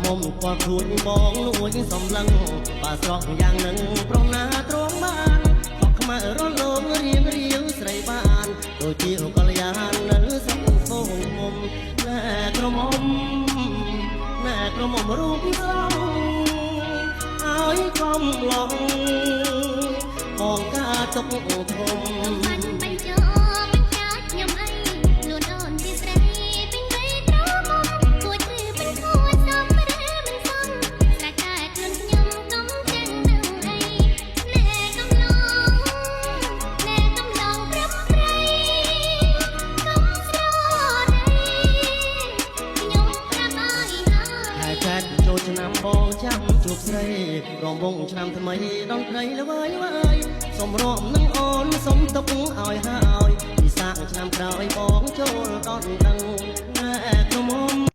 មុំគាត់ខ្លួនបងលួចសំឡឹងបើស្រស់យ៉ាងនឹងប្រងណាទ្រង់បានខកខ្មៅរលងរៀងស្រីបានដូចជាកល្យាននៅសង្ឃងមុំណែក្រមុំរូបស្រស់ឲ្យកំឡងបងការទុកធំបញ្ចោបញ្ចាច់ខ្ញុំអីលួនអូនជាស្រីពេញវ័យត្រមុំគួចឬពេញគួចសមឬមិនសមតែតែខ្លួនខ្ញុំកុំចឹងនឹងអីណែកំឡងព្រឹកព្រៃកុំស្រដីខ្ញុំប្រាប់ឲ្យហើយតែចូលឆ្នាំបងចាំជួបស្រីរំវងឆ្នាំថ្មីដងដីល្វើយសុំរំនឹងអូនសុំទុកឲ្យហើយពិសាឆ្នាំក្រោយបងចូលដល់ដឹង